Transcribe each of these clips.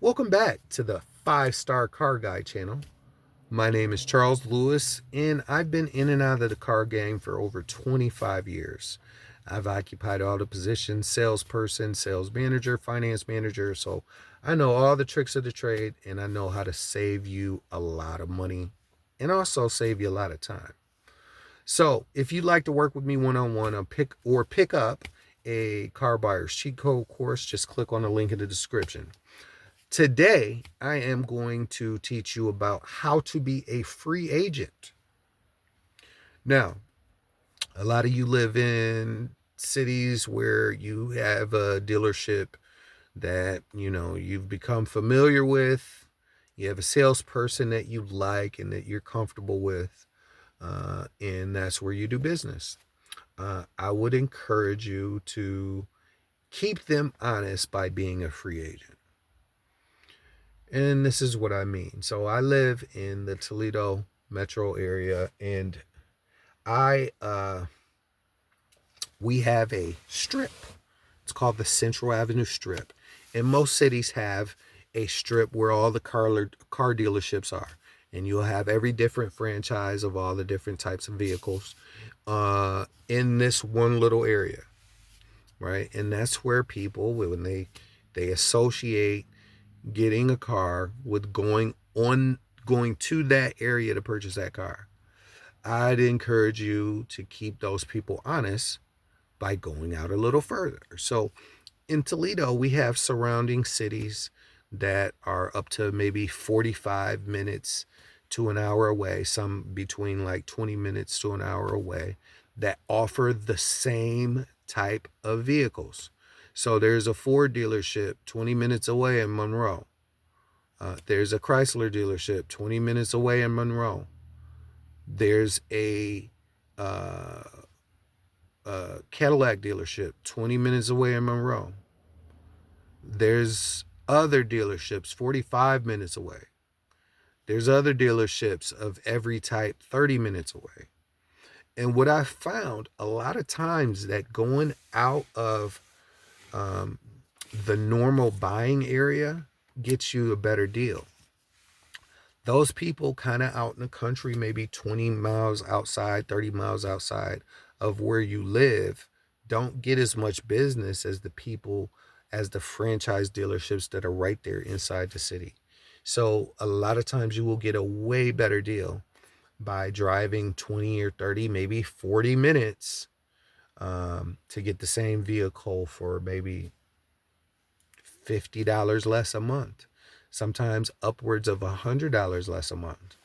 Welcome back to the 5 Star Car Guy channel. My name is Charles Lewis, and I've been in and out of the car game for over 25 years. I've occupied all the positions: salesperson, sales manager, finance manager. So I know all the tricks of the trade, and I know how to save you a lot of money and also save you a lot of time. So if you'd like to work with me one-on-one on pick up a car buyer's cheat code course, just click on the link in the description. Today, I am going to teach you about how to be a free agent. Now, a lot of you live in cities where you have a dealership that, you've become familiar with. You have a salesperson that you like and that you're comfortable with, and that's where you do business. I would encourage you to keep them honest by being a free agent. And this is what I mean. So I live in the Toledo metro area, and I we have a strip. It's called the Central Avenue Strip. And most cities have a strip where all the car dealerships are. And you'll have every different franchise of all the different types of vehicles in this one little area, right? And that's where people, when they associate getting a car with going to that area to purchase that car. I'd encourage you to keep those people honest by going out a little further. So in Toledo, we have surrounding cities that are up to maybe 45 minutes to an hour away, some between like 20 minutes to an hour away, that offer the same type of vehicles. So there's a Ford dealership 20 minutes away in Monroe. There's a Chrysler dealership 20 minutes away in Monroe. There's a Cadillac dealership 20 minutes away in Monroe. There's other dealerships 45 minutes away. There's other dealerships of every type 30 minutes away. And what I found a lot of times that going out of the normal buying area gets you a better deal. Those people kind of out in the country, maybe 20 miles outside, 30 miles outside of where you live, don't get as much business as the people, as the franchise dealerships that are right there inside the city. So a lot of times you will get a way better deal by driving 20 or 30, maybe 40 minutes to get the same vehicle for maybe $50 less a month, sometimes upwards of $100 less a month.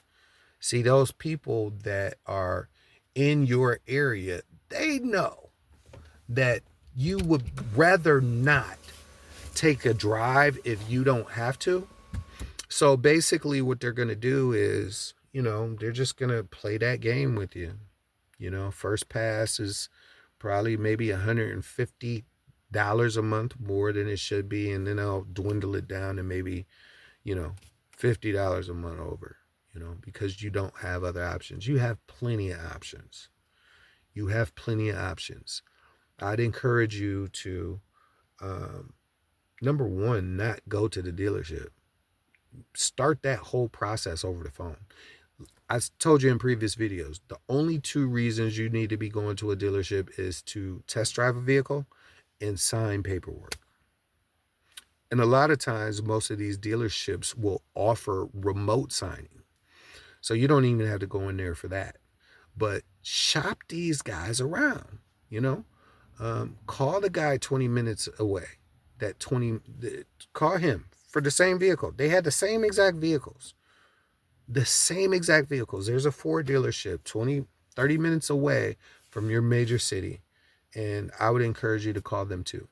See, those people that are in your area, they know that you would rather not take a drive if you don't have to. So basically what they're going to do is, they're just going to play that game with you. First pass is probably maybe $150 a month more than it should be, and then I'll dwindle it down to maybe, $50 a month over, because you don't have other options. You have plenty of options. You have plenty of options. I'd encourage you to, number one, not go to the dealership. Start that whole process over the phone. I told you in previous videos, the only 2 reasons you need to be going to a dealership is to test drive a vehicle and sign paperwork. And a lot of times, most of these dealerships will offer remote signing. So you don't even have to go in there for that. But shop these guys around, call the guy 20 minutes away. Call him for the same vehicle. They had the same exact vehicles. There's a Ford dealership 30 minutes away from your major city. And I would encourage you to call them too.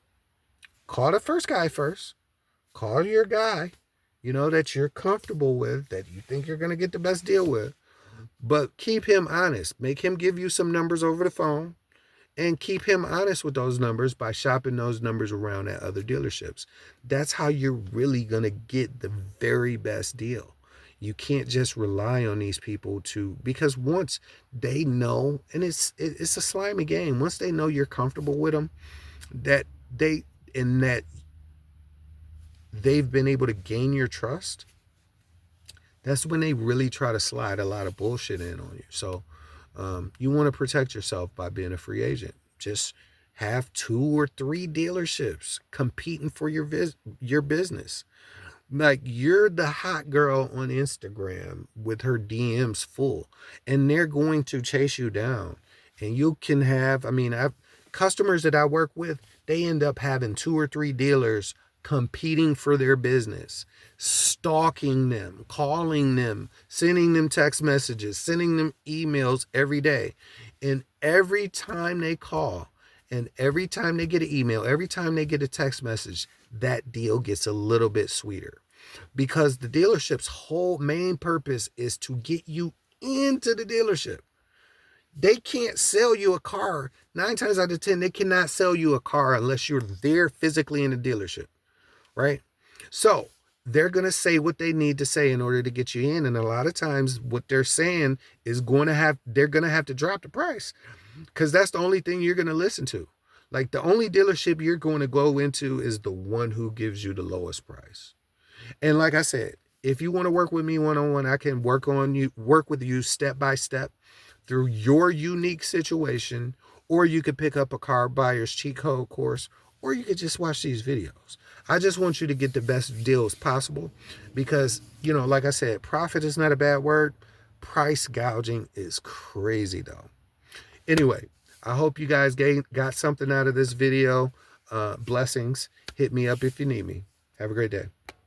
Call the first guy first. Call your guy, that you're comfortable with, that you think you're going to get the best deal with. But keep him honest. Make him give you some numbers over the phone, and keep him honest with those numbers by shopping those numbers around at other dealerships. That's how you're really going to get the very best deal. You can't just rely on these people because once they know, and it's a slimy game, once they know you're comfortable with them, that they've been able to gain your trust, that's when they really try to slide a lot of bullshit in on you. So you want to protect yourself by being a free agent. Just have 2 or 3 dealerships competing for your business. Like, you're the hot girl on Instagram with her DMs full, and they're going to chase you down. And you can have, I mean, I've customers that I work with, they end up having 2 or 3 dealers competing for their business, stalking them, calling them, sending them text messages, sending them emails every day. And every time they call, and every time they get an email, every time they get a text message, that deal gets a little bit sweeter, because the dealership's whole main purpose is to get you into the dealership. They can't sell you a car. 9 times out of 10, they cannot sell you a car unless you're there physically in the dealership, right? So they're going to say what they need to say in order to get you in. And a lot of times what they're saying is they're going to have to drop the price, because that's the only thing you're going to listen to. Like, the only dealership you're going to go into is the one who gives you the lowest price. And like I said, if you want to work with me one-on-one, I can work with you step by step through your unique situation, or you could pick up a car buyer's cheat code course, or you could just watch these videos. I just want you to get the best deals possible, because, like I said, profit is not a bad word. Price gouging is crazy though. Anyway, I hope you guys got something out of this video. Blessings. Hit me up if you need me. Have a great day.